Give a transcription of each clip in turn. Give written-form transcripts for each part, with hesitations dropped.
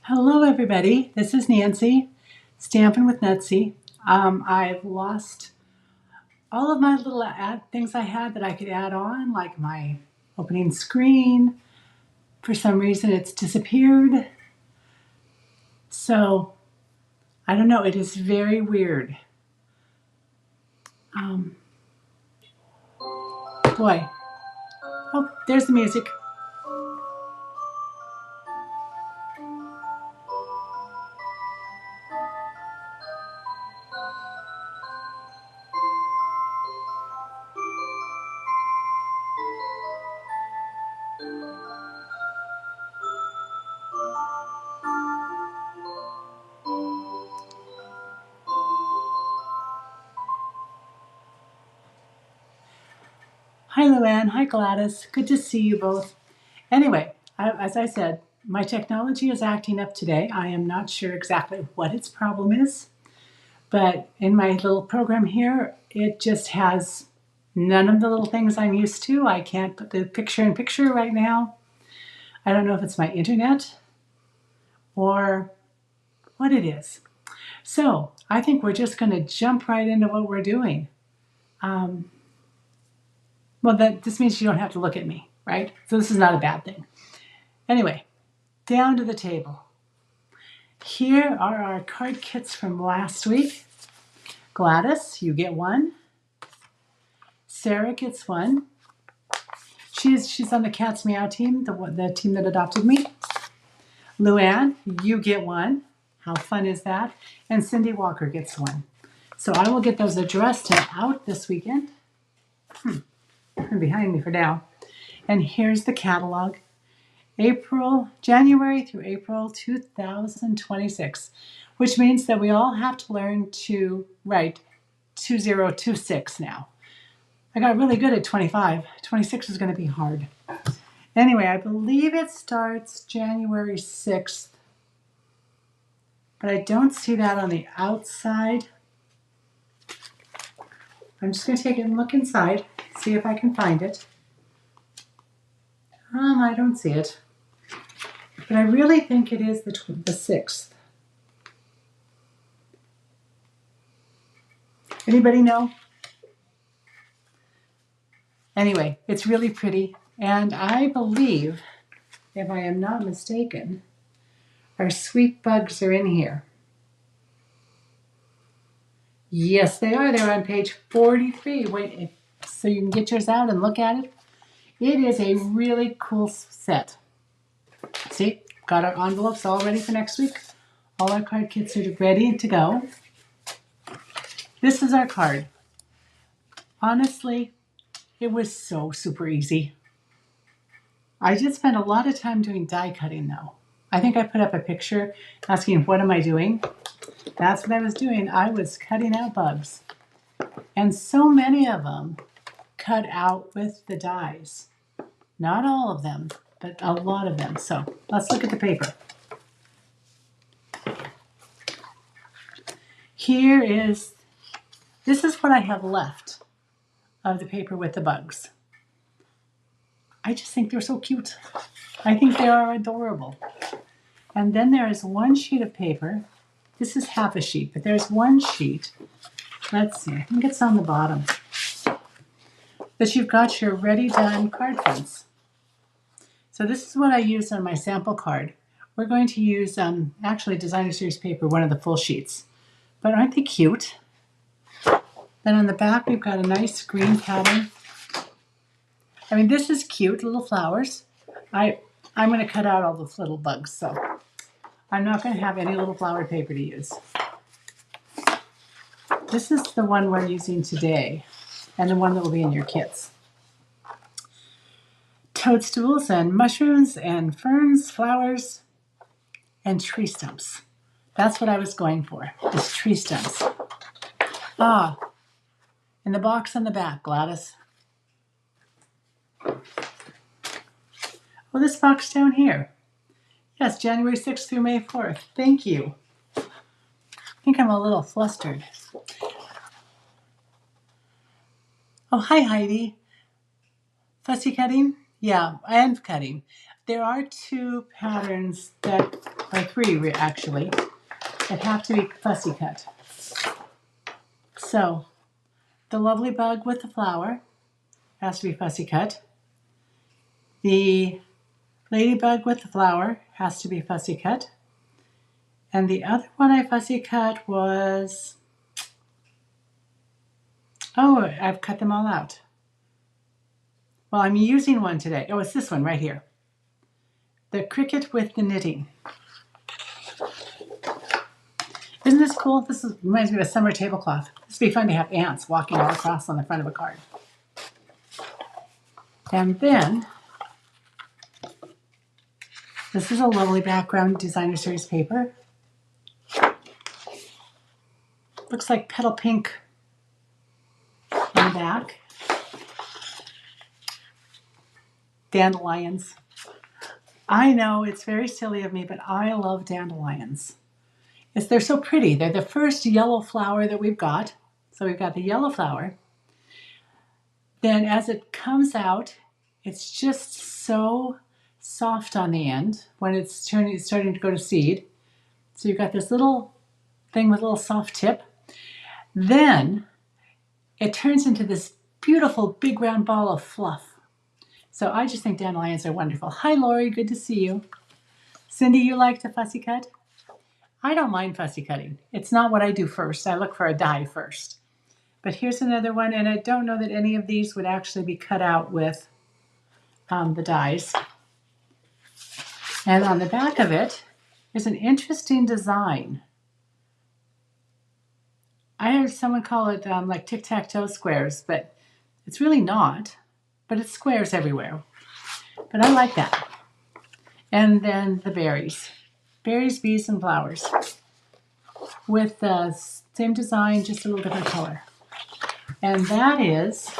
Hello, everybody. This is Nancy, Stampin' with Nutsy. I've lost all of my little things I had that I could add on, like my opening screen. For some reason, it's disappeared. So, I don't know. It is very weird. Um, Boy. Oh, there's the music. Hi, Luann. Hi, Gladys. Good to see you both. Anyway, as I said, my technology is acting up today. I am not sure exactly what its problem is. But in my little program here, it just has none of the little things I'm used to. I can't put the picture in picture right now. I don't know if it's my internet or what it is. So I think we're just going to jump right into what we're doing. Um, this means you don't have to look at me, right? So this is not a bad thing. Anyway, down to the table. Here are our card kits from last week. Gladys, you get one. Sarah gets one. She's on the Cat's Meow team, the team that adopted me. Luann, you get one. How fun is that? And Cindy Walker gets one. So I will get those addressed and out this weekend. They're behind me for now. And here's the catalog. January through April 2026, which means that we all have to learn to write 2026 now. I got really good at 25. 26 is going to be hard. Anyway, I believe it starts January 6th, but I don't see that on the outside. I'm just going to take it and look inside, see if I can find it. I don't see it, but I really think it is the 6th. Anybody know? Anyway, it's really pretty, and I believe, if I am not mistaken, our sweet bugs are in here. Yes, they are. They're on page 43. Wait, so you can get yours out and look at it. It is a really cool set. See, got our envelopes all ready for next week. All our card kits are ready to go. This is our card. Honestly, it was so super easy. I just spent a lot of time doing die cutting though. I think I put up a picture asking, what am I doing? That's what I was doing. I was cutting out bugs. And so many of them cut out with the dies. Not all of them, but a lot of them. So let's look at the paper. This is what I have left of the paper with the bugs. I just think they're so cute. I think they are adorable. And then there is one sheet of paper. This is half a sheet, but there's one sheet. Let's see, I think it's on the bottom. But you've got your ready done card fronts. So this is what I used on my sample card. We're going to use actually Designer Series paper, one of the full sheets. But aren't they cute? Then on the back we've got a nice green pattern. I mean, this is cute, little flowers. I'm going to cut out all the little bugs, so I'm not going to have any little flowered paper to use. This is the one we're using today, and the one that will be in your kits. Toadstools and mushrooms and ferns, flowers, and tree stumps. That's what I was going for, is tree stumps. In the box on the back, Gladys. Oh, this box down here. Yes, January 6th through May 4th. Thank you. I think I'm a little flustered. Oh, hi, Heidi. Fussy cutting? Yeah, and cutting. There are two patterns that or 3 actually, that have to be fussy cut. So the lovely bug with the flower has to be fussy cut. The ladybug with the flower has to be fussy cut. And the other one I fussy cut was, oh, I've cut them all out. Well, I'm using one today. Oh, it's this one right here. The cricket with the knitting. Isn't this cool? This reminds me of a summer tablecloth. This would be fun to have ants walking all across on the front of a card. And then, this is a lovely background designer series paper. Looks like petal pink on the back. Dandelions. I know it's very silly of me, but I love dandelions. They're so pretty. They're the first yellow flower that we've got. So we've got the yellow flower. Then as it comes out, it's just so soft on the end when it's starting to go to seed. So you've got this little thing with a little soft tip. Then it turns into this beautiful big round ball of fluff. So I just think dandelions are wonderful. Hi, Lori. Good to see you. Cindy, you like to fussy cut? I don't mind fussy cutting. It's not what I do first. I look for a die first. But here's another one, and I don't know that any of these would actually be cut out with the dies. And on the back of it is an interesting design. I heard someone call it like tic-tac-toe squares, but it's really not. But it's squares everywhere. But I like that. And then the berries. Berries, bees, and flowers. With the same design, just a little different color. And that is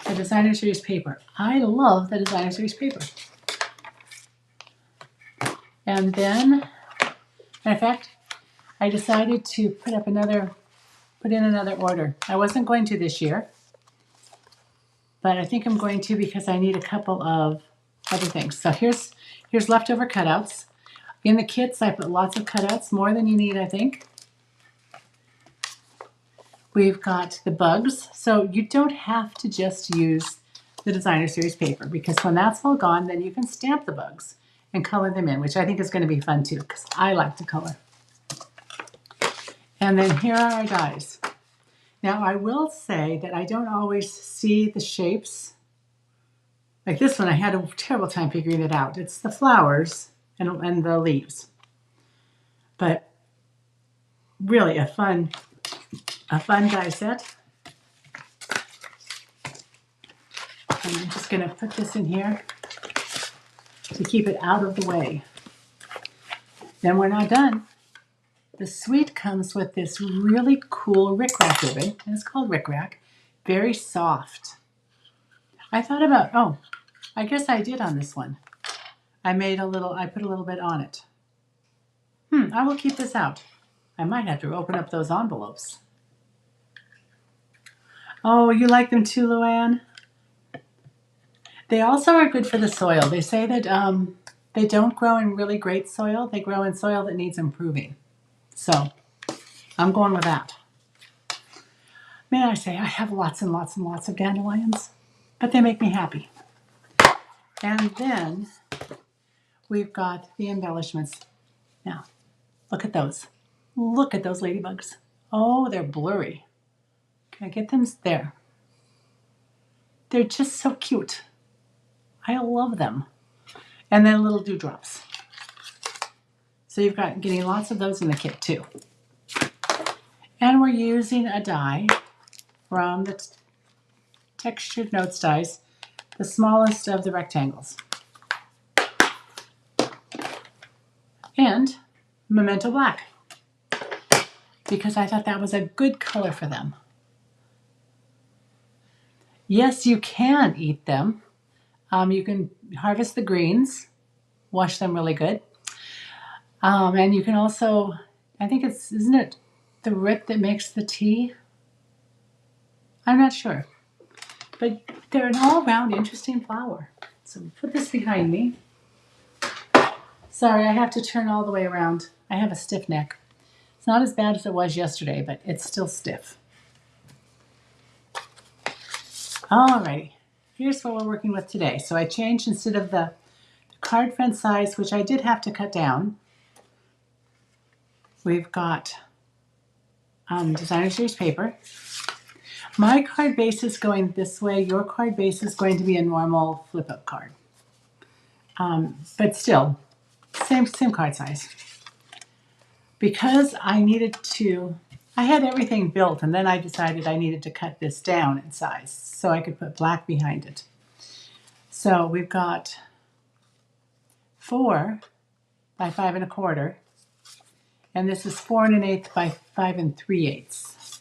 the designer series paper. I love the designer series paper. And then, in fact, I decided to put in another order. I wasn't going to this year, but I think I'm going to because I need a couple of other things. So here's leftover cutouts. In the kits, I put lots of cutouts, more than you need, I think. We've got the bugs. So you don't have to just use the designer series paper because when that's all gone, then you can stamp the bugs and color them in, which I think is going to be fun too because I like to color. And then here are our dies. Now I will say that I don't always see the shapes. Like this one, I had a terrible time figuring it out. It's the flowers and the leaves. But really a fun die set. And I'm just going to put this in here to keep it out of the way. Then we're not done. The suite comes with this really cool rickrack ribbon, and it's called rickrack. Very soft. I thought about, oh, I guess I did on this one. I put a little bit on it. I will keep this out. I might have to open up those envelopes. Oh, you like them too, Luann? They also are good for the soil. They say that they don't grow in really great soil. They grow in soil that needs improving. So I'm going with that. May I say, I have lots and lots and lots of dandelions, but they make me happy. And then we've got the embellishments. Now, look at those. Look at those ladybugs. Oh, they're blurry. Can I get them there? They're just so cute. I love them. And then little dewdrops. So you've got getting lots of those in the kit too. And we're using a die from the Textured Notes dies, the smallest of the rectangles. And Memento Black, because I thought that was a good color for them. Yes, you can eat them. You can harvest the greens, wash them really good. And you can also, I think isn't it the root that makes the tea? I'm not sure. But they're an all-around interesting flower. So put this behind me. Sorry, I have to turn all the way around. I have a stiff neck. It's not as bad as it was yesterday, but it's still stiff. Alrighty, here's what we're working with today. So I changed, instead of the card front size, which I did have to cut down, we've got designer series paper. My card base is going this way. Your card base is going to be a normal flip up card. But still, same card size. Because I had everything built, and then I decided I needed to cut this down in size so I could put black behind it. So we've got 4 by 5 1/4, and this is 4 1/8 by 5 3/8.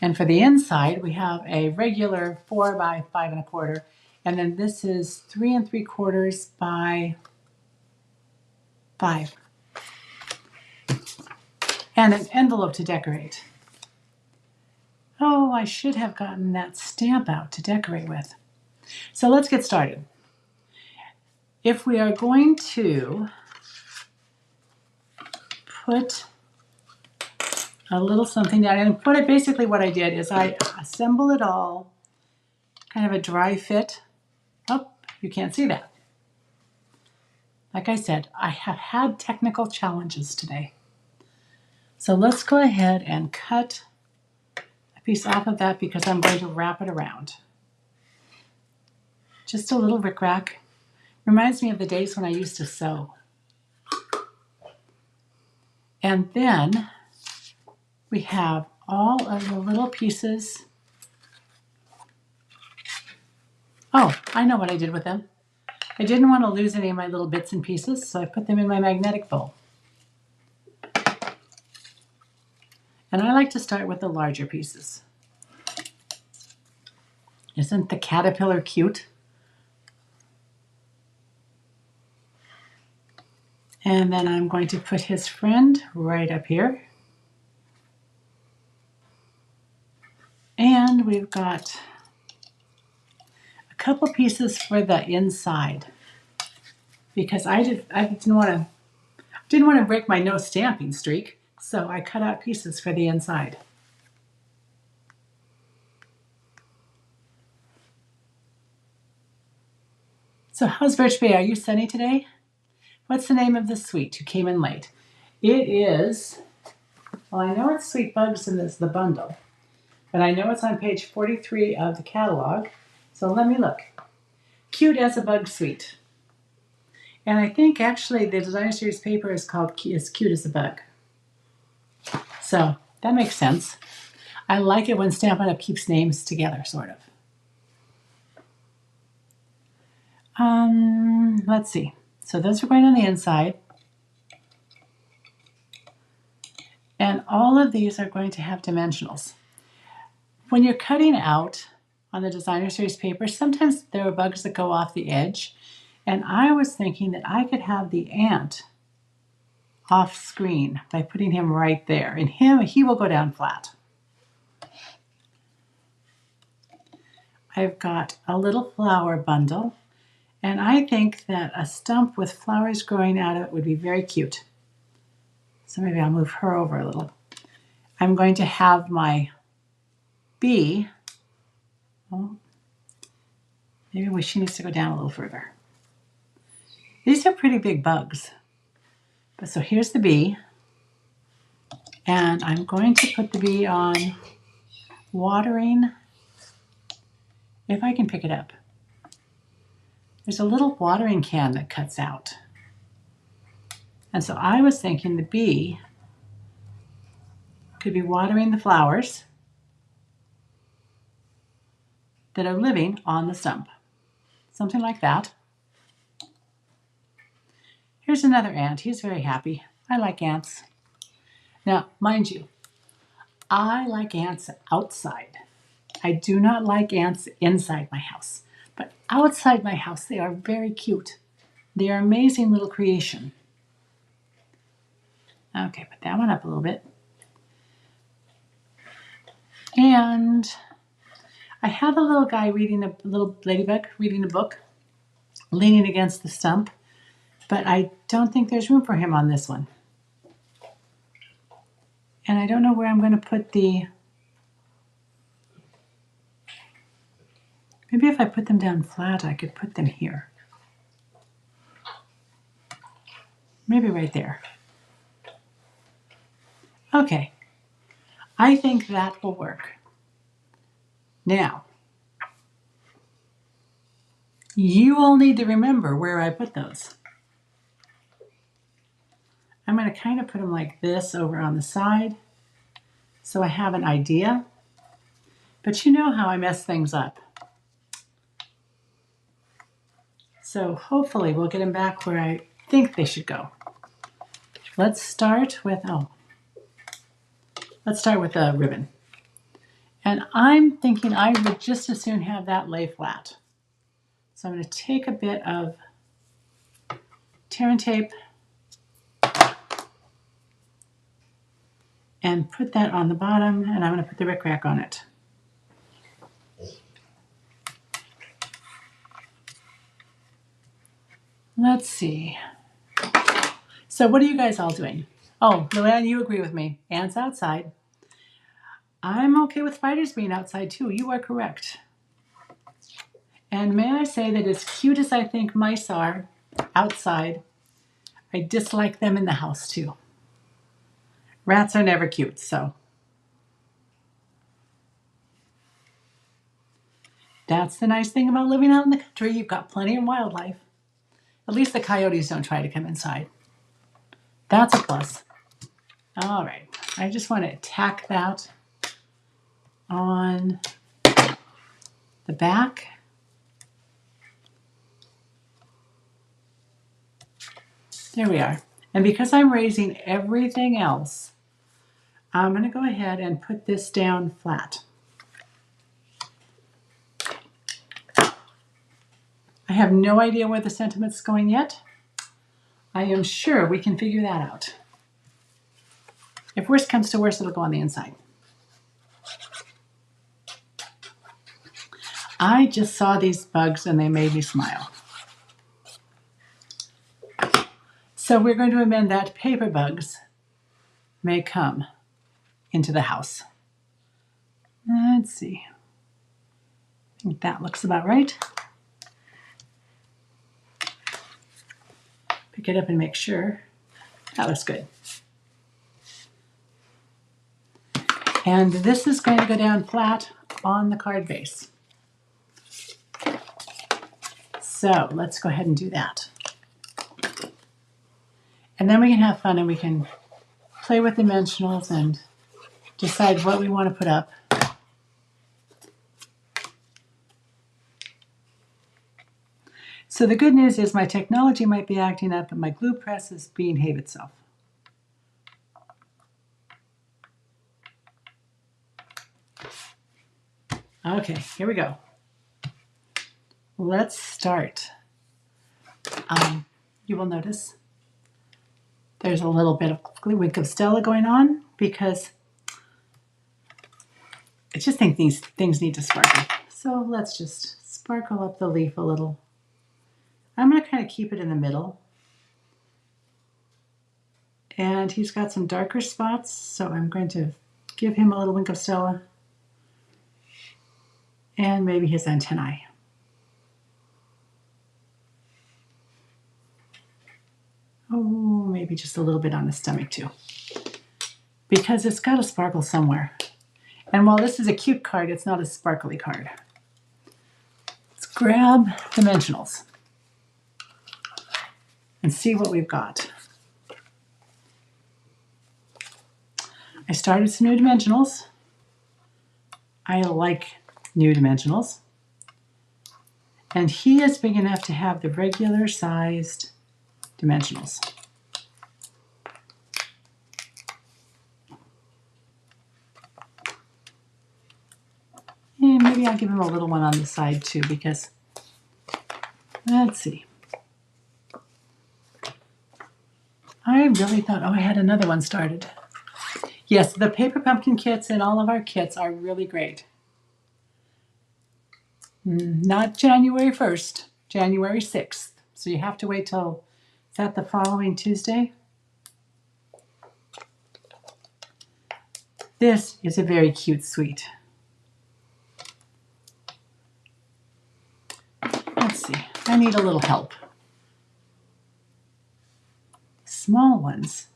And for the inside, we have a regular 4 by 5 1/4, and then this is 3 3/4 by 5. And an envelope to decorate. Oh, I should have gotten that stamp out to decorate with. So let's get started. If we are going to put a little something down, and basically what I did is I assemble it all, kind of a dry fit. Oh, you can't see that. Like I said, I have had technical challenges today. So let's go ahead and cut a piece off of that because I'm going to wrap it around. Just a little rickrack. Reminds me of the days when I used to sew. And then we have all of the little pieces. Oh, I know what I did with them. I didn't want to lose any of my little bits and pieces, so I put them in my magnetic bowl. And I like to start with the larger pieces. Isn't the caterpillar cute? And then I'm going to put his friend right up here. And we've got a couple pieces for the inside, because I didn't want to break my no stamping streak, so I cut out pieces for the inside. So how's Birch Bay? Are you sunny today? What's the name of the sweet? You came in late. It is, well, I know it's Sweet Bugs and it's the bundle, but I know it's on page 43 of the catalog. So let me look. Cute as a Bug Sweet. And I think actually the designer series paper is called As Cute as a Bug. So that makes sense. I like it when Stampin' Up! Keeps names together, sort of. Let's see. So those are going on the inside. And all of these are going to have dimensionals. When you're cutting out on the designer series paper, sometimes there are bugs that go off the edge. And I was thinking that I could have the ant off screen by putting him right there. And he will go down flat. I've got a little flower bundle. And I think that a stump with flowers growing out of it would be very cute. So maybe I'll move her over a little. I'm going to have my bee. Oh, maybe she needs to go down a little further. These are pretty big bugs. But so here's the bee. And I'm going to put the bee on watering, if I can pick it up. There's a little watering can that cuts out. And so I was thinking the bee could be watering the flowers that are living on the stump. Something like that. Here's another ant. He's very happy. I like ants. Now, mind you, I like ants outside. I do not like ants inside my house. But outside my house, they are very cute. They are amazing little creation. Okay, put that one up a little bit. And I have a little guy reading, a little ladybug reading a book, leaning against the stump. But I don't think there's room for him on this one. And I don't know where I'm going to put the... Maybe if I put them down flat, I could put them here. Maybe right there. Okay. I think that will work. Now, you all need to remember where I put those. I'm going to kind of put them like this over on the side so I have an idea. But you know how I mess things up. So hopefully we'll get them back where I think they should go. Let's start with, let's start with a ribbon. And I'm thinking I would just as soon have that lay flat. So I'm going to take a bit of tear and tape and put that on the bottom, and I'm going to put the rickrack on it. Let's see. So what are you guys all doing? Oh, Luann, you agree with me. Anne's outside. I'm okay with spiders being outside too. You are correct. And may I say that as cute as I think mice are outside, I dislike them in the house too. Rats are never cute, so. That's the nice thing about living out in the country. You've got plenty of wildlife. At least the coyotes don't try to come inside. That's a plus. All right, I just want to tack that on the back. There we are. And because I'm raising everything else, I'm going to go ahead and put this down flat. I have no idea where the sentiment's going yet. I am sure we can figure that out. If worst comes to worst, it'll go on the inside. I just saw these bugs and they made me smile. So we're going to amend that paper bugs may come into the house. Let's see. I think that looks about right. Pick it up and make sure. That looks good. And this is going to go down flat on the card base. So let's go ahead and do that. And then we can have fun and we can play with dimensionals and decide what we want to put up. So the good news is my technology might be acting up, but my glue press is behave itself. Okay, here we go. Let's start. You will notice there's a little bit of wink of Stella going on because I just think these things need to sparkle. So let's just sparkle up the leaf a little. I'm going to kind of keep it in the middle. And he's got some darker spots, so I'm going to give him a little wink of Stella. And maybe his antennae. Oh, maybe just a little bit on the stomach too. Because it's got to sparkle somewhere. And while this is a cute card, it's not a sparkly card. Let's grab dimensionals and see what we've got. I started some new dimensionals. I like new dimensionals. And he is big enough to have the regular sized dimensionals. And maybe I'll give him a little one on the side too, because let's see. I really thought, oh, I had another one started. Yes, the paper pumpkin kits and all of our kits are really great. Not January 1st, January 6th. So you have to wait till Is that the following Tuesday? This is a very cute suite. Let's see. I need a little help. Small ones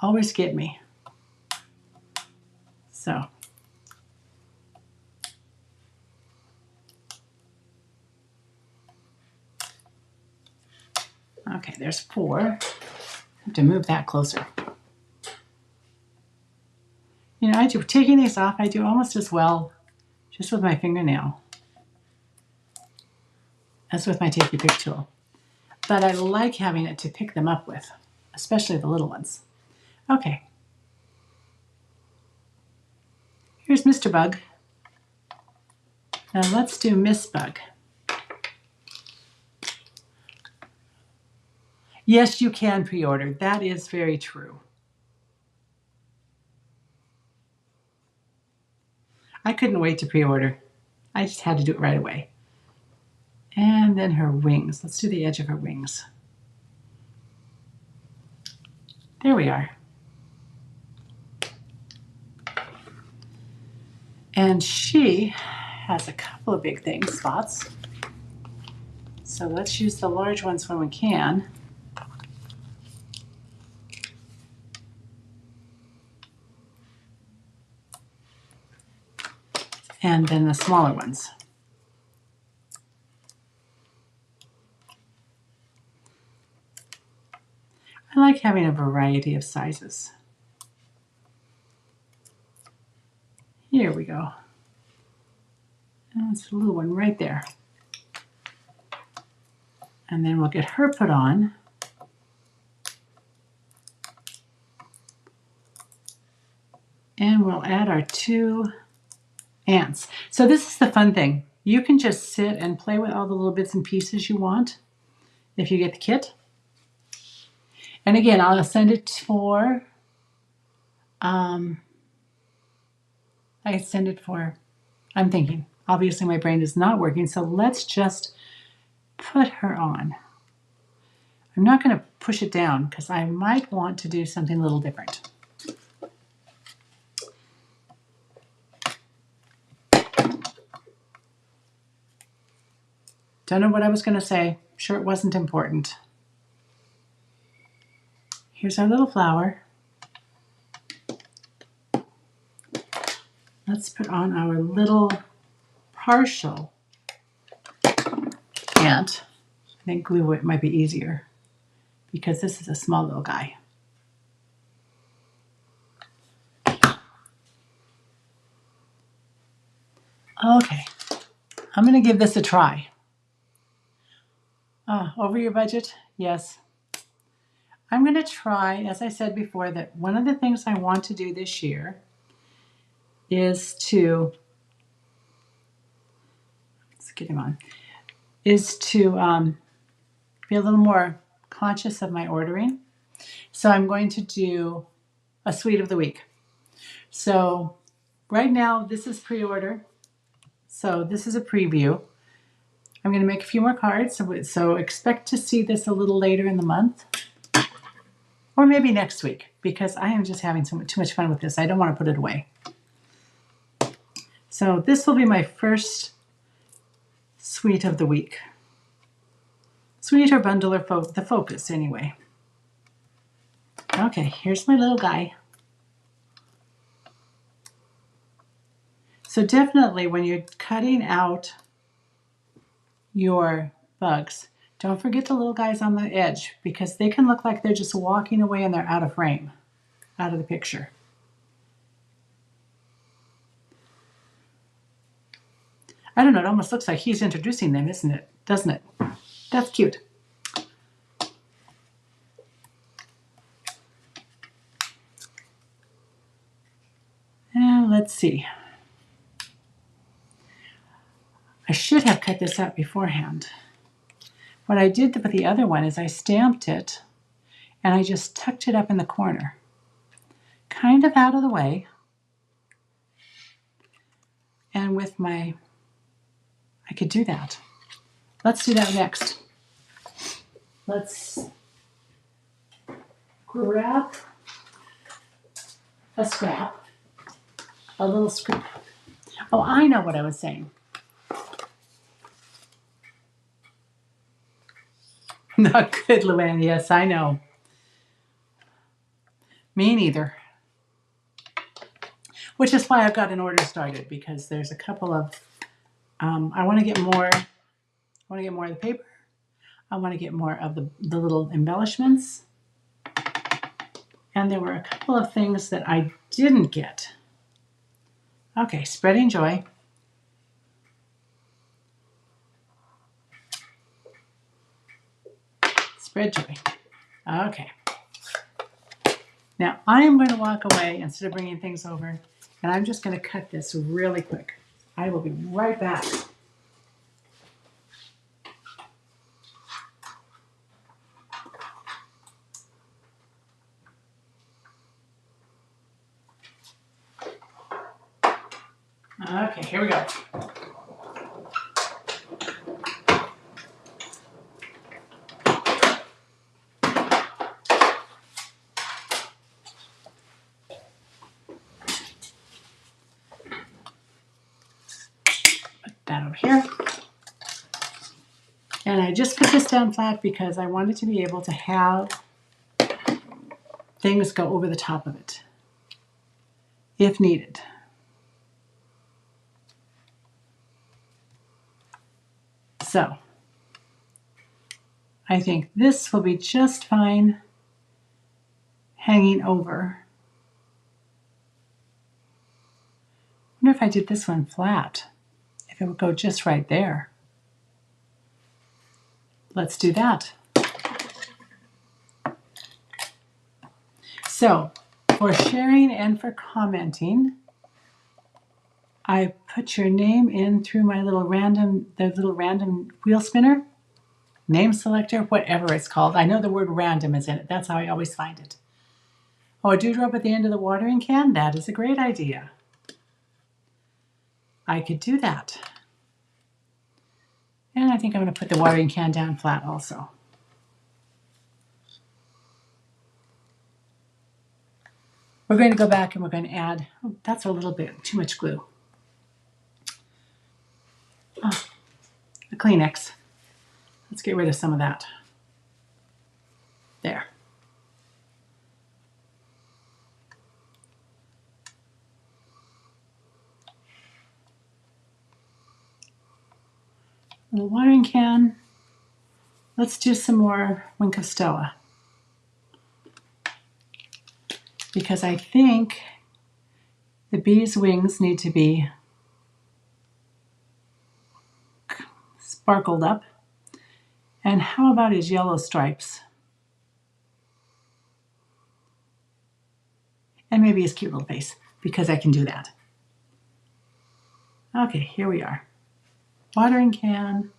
always get me. So. Okay, there's 4. I have to move that closer. You know, taking these off, I do almost as well just with my fingernail as with my Take-Your Pick tool. But I like having it to pick them up with, especially the little ones. Okay. Here's Mr. Bug. Now let's do Miss Bug. Yes, you can pre-order. That is very true. I couldn't wait to pre-order. I just had to do it right away. And then her wings. Let's do the edge of her wings. There we are. And she has a couple of big spots. So let's use the large ones when we can. And then the smaller ones. I like having a variety of sizes. Here we go. That's a little one right there. And then we'll get her put on. And we'll add our 2 ants. So this is the fun thing. You can just sit and play with all the little bits and pieces you want if you get the kit. And again, I'll send it for, I'm thinking, obviously my brain is not working, so let's just put her on. I'm not going to push it down because I might want to do something a little different. Don't know what I was going to say. Sure, it wasn't important. Here's our little flower. Let's put on our little partial ant. I think glue it might be easier because this is a small little guy. Okay, I'm going to give this a try. Over your budget? Yes. I'm going to try, as I said before, that one of the things I want to do this year is to, let's get him on, is to be a little more conscious of my ordering. So I'm going to do a suite of the week. So right now, this is pre-order. So this is a preview. I'm going to make a few more cards, so expect to see this a little later in the month. Or maybe next week, because I am just having too much fun with this. I don't want to put it away. So this will be my first suite of the week. Suite or bundle or the focus, anyway. Okay, here's my little guy. So definitely when you're cutting out your bugs, don't forget the little guys on the edge because they can look like they're just walking away and they're out of frame, out of the picture. I don't know, it almost looks like he's introducing them, isn't it? Doesn't it? That's cute. And let's see. I should have cut this out beforehand. What I did with the other one is I stamped it and I just tucked it up in the corner, kind of out of the way. And with I could do that. Let's do that next. Let's grab a scrap, a little scrap. Oh, I know what I was saying. Not good, Luann. Yes, I know. Me neither. Which is why I've got an order started, because there's a couple of, I want to get more. I want to get more of the paper. I want to get more of the little embellishments. And there were a couple of things that I didn't get. Okay, spreading joy. Spread joy. Okay. Now I am going to walk away instead of bringing things over, and I'm just going to cut this really quick. I will be right back. Okay, here we go. Put that over here. And I just put this down flat because I wanted to be able to have things go over the top of it, if needed. So, I think this will be just fine hanging over. I wonder if I did this one flat, if it would go just right there. Let's do that. So, for sharing and for commenting, I put your name in through my little random wheel spinner, name selector, whatever it's called. I know the word random is in it. That's how I always find it. Oh, a dewdrop at the end of the watering can? That is a great idea. I could do that. And I think I'm going to put the watering can down flat also. We're going to go back and we're going to add, oh, that's a little bit too much glue. Oh, a Kleenex. Let's get rid of some of that. There. A little watering can. Let's do some more Wink of Stella. Because I think the bee's wings need to be sparkled up. And how about his yellow stripes? And maybe his cute little face, because I can do that. Okay, here we are. Watering can,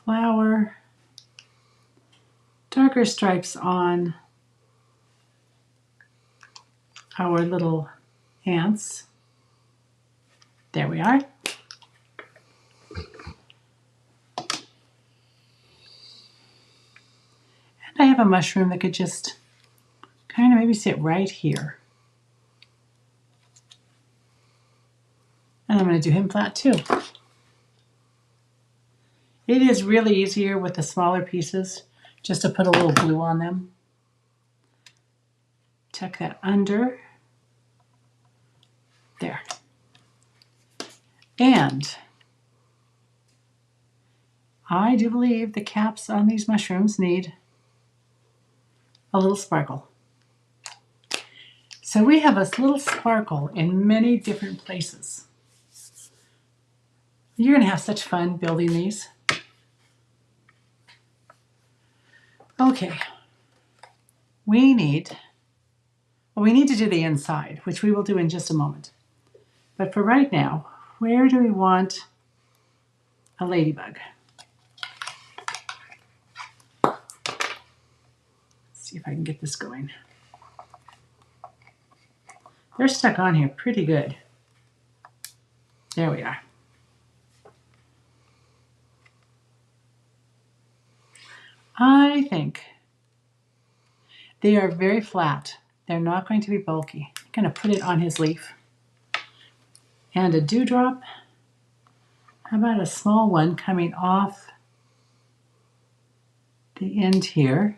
flower, darker stripes on our little ants. There we are. And I have a mushroom that could just kind of maybe sit right here. And I'm going to do him flat too. It is really easier with the smaller pieces just to put a little glue on them. Tuck that under. There. And I do believe the caps on these mushrooms need a little sparkle. So we have a little sparkle in many different places. You're going to have such fun building these. Okay. We need to do the inside, which we will do in just a moment. But for right now, where do we want a ladybug? Let's see if I can get this going. They're stuck on here pretty good. There we are. I think They are very flat. They're not going to be bulky. I'm going to put it on his leaf. And a dewdrop. How about a small one coming off the end here?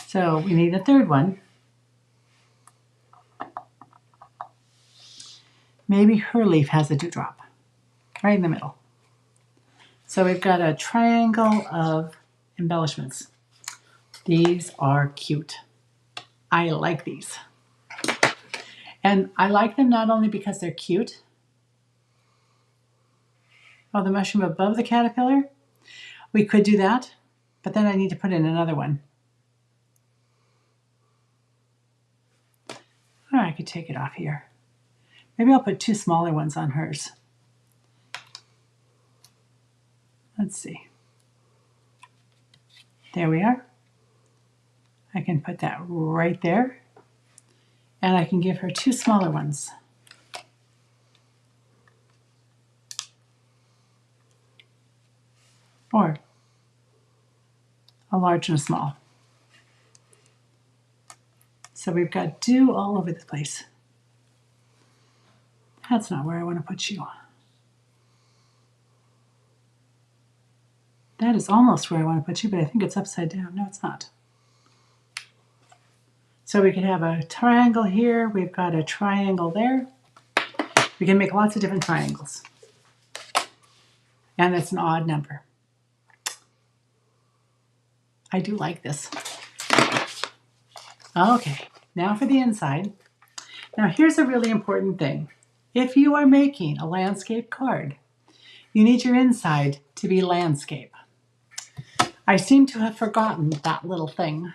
So we need a third one. Maybe her leaf has a dewdrop right in the middle. So we've got a triangle of embellishments. These are cute. I like these. And I like them not only because they're cute. Oh, the mushroom above the caterpillar? We could do that, but then I need to put in another one. Or I could take it off here. Maybe I'll put two smaller ones on hers. Let's see. There we are. I can put that right there. And I can give her two smaller ones. Or a large and a small. So we've got dew all over the place. That's not where I want to put you. That is almost where I want to put you, but I think it's upside down. No, it's not. So we could have a triangle here. We've got a triangle there. We can make lots of different triangles. And it's an odd number. I do like this. Okay, now for the inside. Now here's a really important thing. If you are making a landscape card, you need your inside to be landscape. I seem to have forgotten that little thing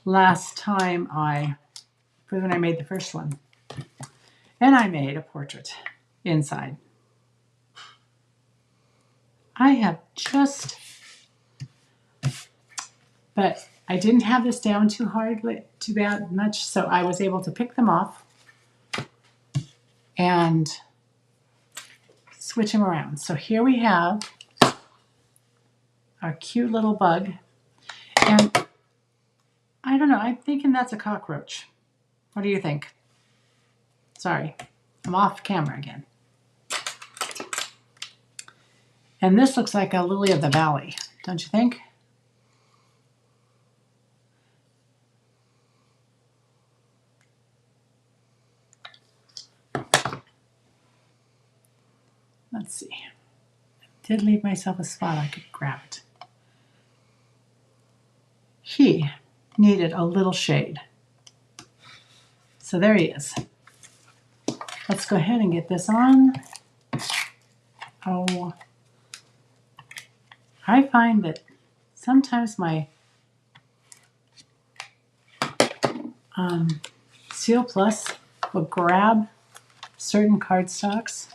last time when I made the first one. And I made a portrait inside. I have just, but I didn't have this down too bad much, so I was able to pick them off and switch them around. So here we have our cute little bug. And I don't know, I'm thinking that's a cockroach. What do you think? Sorry, I'm off camera again. And this looks like a lily of the valley, don't you think? Let's see. I did leave myself a spot I could grab it. He needed a little shade. So there he is. Let's go ahead and get this on. Oh, I find that sometimes my Seal Plus will grab certain cardstocks.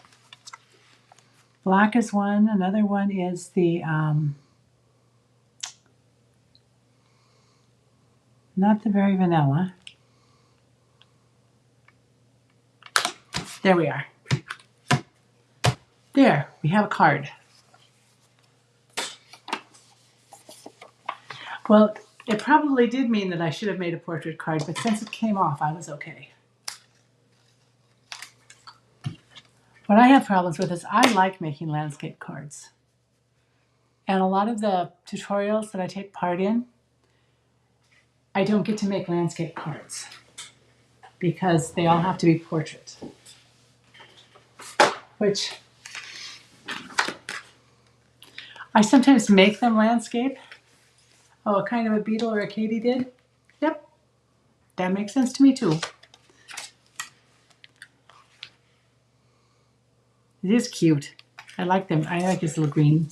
Black is one. Another one is the, not the very vanilla. There we are. There, we have a card. Well, it probably did mean that I should have made a portrait card, but since it came off, I was okay. What I have problems with is I like making landscape cards. And a lot of the tutorials that I take part in, I don't get to make landscape cards because they all have to be portrait. Which I sometimes make them landscape. Oh, a kind of a beetle or a katydid? Yep, that makes sense to me too. It is cute. I like them. I like this little green.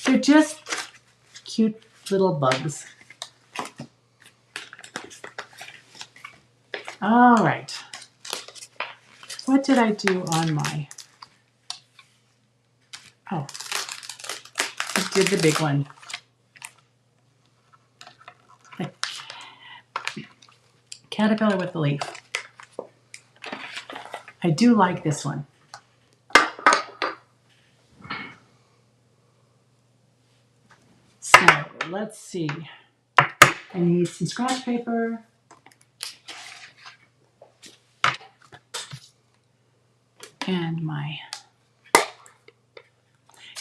They're just cute little bugs. All right. What did I do on my... Oh, I did the big one. The caterpillar with the leaf. I do like this one. let's see. I need some scratch paper. And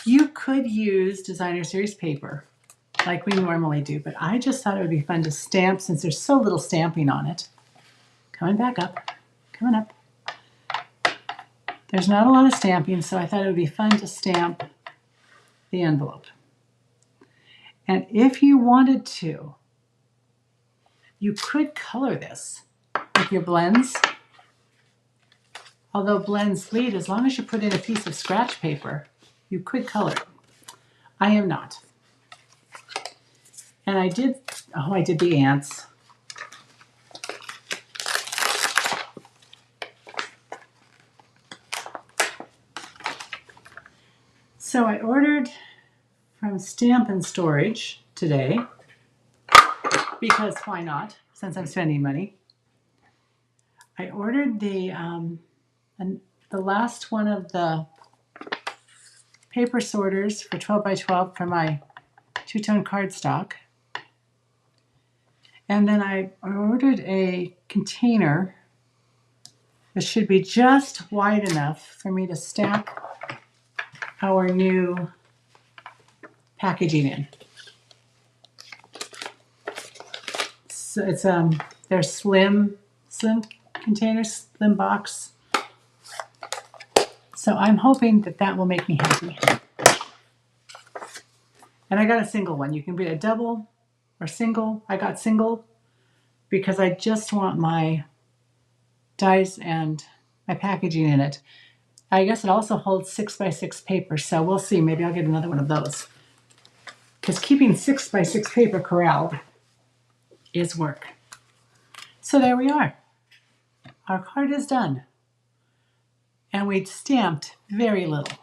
you could use designer series paper like we normally do, but I just thought it would be fun to stamp since there's so little stamping on it. Coming back up, coming up. There's not a lot of stamping, so I thought it would be fun to stamp the envelope. And if you wanted to, you could color this with your blends. Although blends lead, as long as you put in a piece of scratch paper, you could color it. I am not. And I did the ants. So I ordered from Stamp and Storage today, because why not, since I'm spending money. I ordered the last one of the paper sorters for 12 by 12 for my two-tone cardstock. And then I ordered a container that should be just wide enough for me to stack our new packaging in. So it's they're slim containers, slim box. So I'm hoping that will make me happy. And I got a single one. You can get a double or single. I got single because I just want my dies and my packaging in it. I guess it also holds 6 by 6 paper, so we'll see. Maybe I'll get another one of those. Because keeping 6 by 6 paper corralled is work. So there we are. Our card is done. And we stamped very little.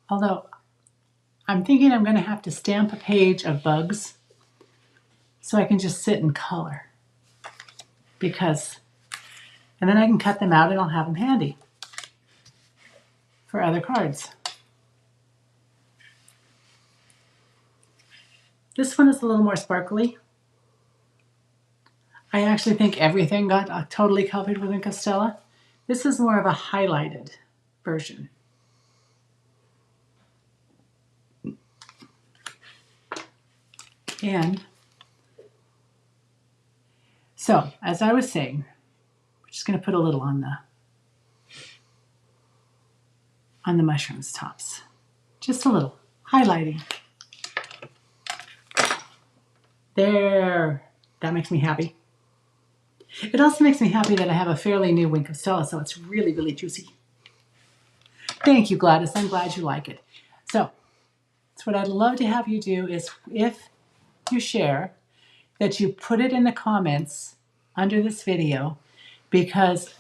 Although I'm thinking I'm going to have to stamp a page of bugs so I can just sit and color. And then I can cut them out and I'll have them handy for other cards. This one is a little more sparkly. I actually think everything got totally covered with Incastella. This is more of a highlighted version. And so, as I was saying, we're just going to put a little on the mushrooms tops. Just a little highlighting. There. That makes me happy. It also makes me happy that I have a fairly new Incastella, so it's really, really juicy. Thank you, Gladys. I'm glad you like it. So what I'd love to have you do is, if you share, that you put it in the comments under this video, because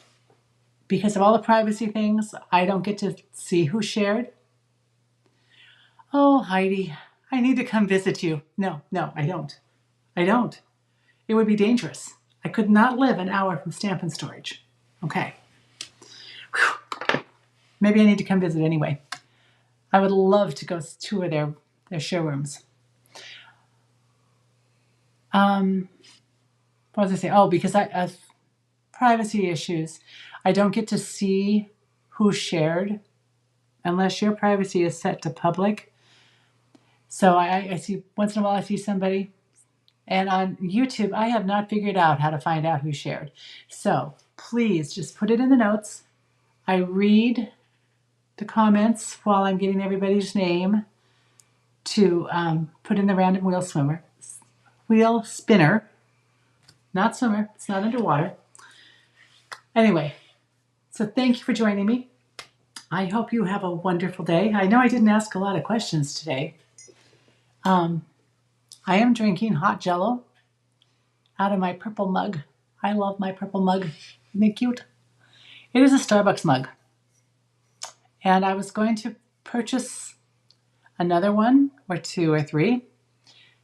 of all the privacy things, I don't get to see who shared. Oh, Heidi, I need to come visit you. No, I don't. It would be dangerous. I could not live an hour from Stamp and Storage. Okay. Whew. Maybe I need to come visit anyway. I would love to go tour their showrooms. What was I saying? Oh, because privacy issues. I don't get to see who shared unless your privacy is set to public. So I see, once in a while I see somebody. And on YouTube, I have not figured out how to find out who shared. So please just put it in the notes. I read the comments while I'm getting everybody's name to put in the random wheel spinner, not swimmer. It's not underwater. Anyway, so thank you for joining me. I hope you have a wonderful day. I know I didn't ask a lot of questions today. I am drinking hot Jello out of my purple mug. I love my purple mug. Isn't it cute? It is a Starbucks mug. And I was going to purchase another one or 2 or 3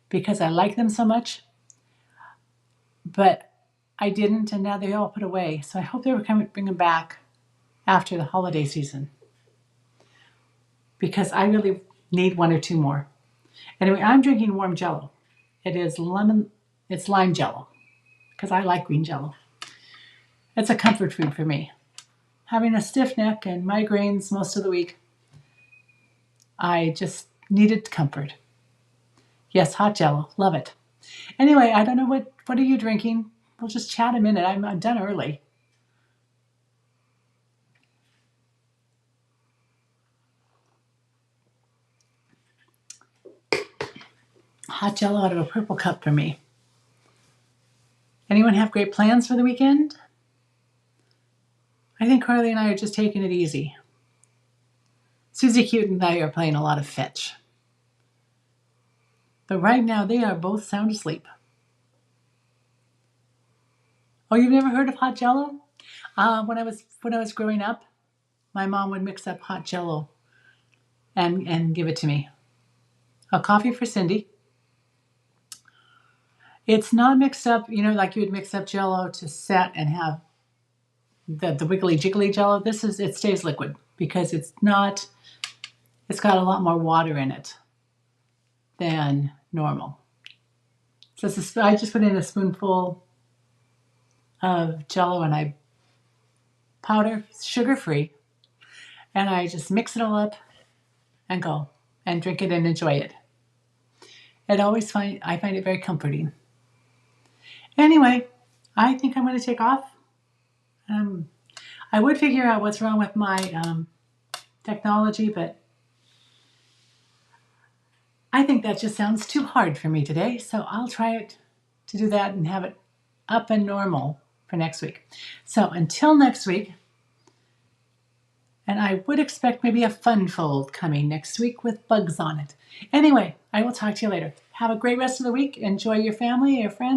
because I like them so much. But I didn't, and now they all put away. So I hope they were coming, bring them back after the holiday season, because I really need 1 or 2 more. Anyway, I'm drinking warm Jello. It's lime Jello because I like green Jello. It's a comfort food for me. Having a stiff neck and migraines most of the week, I just needed comfort. Yes, hot Jello, love it. Anyway, I don't know what are you drinking? We'll just chat a minute. I'm done early. Hot Jello out of a purple cup for me. Anyone have great plans for the weekend? I think Carly and I are just taking it easy. Susie Cute and I are playing a lot of fetch. But right now they are both sound asleep. Oh, you've never heard of hot Jello? When I was growing up, my mom would mix up hot Jello and give it to me. A coffee for Cindy. It's not mixed up, like you would mix up Jello to set and have the wiggly jiggly Jello. It stays liquid because it's got a lot more water in it than normal. So I just put in a spoonful of Jello and I powder, sugar-free, and I just mix it all up and go and drink it and enjoy it. I find it very comforting. Anyway, I think I'm going to take off. I would figure out what's wrong with my technology, but I think that just sounds too hard for me today, so I'll try to do that and have it up and normal for next week. So until next week, and I would expect maybe a fun fold coming next week with bugs on it. Anyway, I will talk to you later. Have a great rest of the week. Enjoy your family, your friends.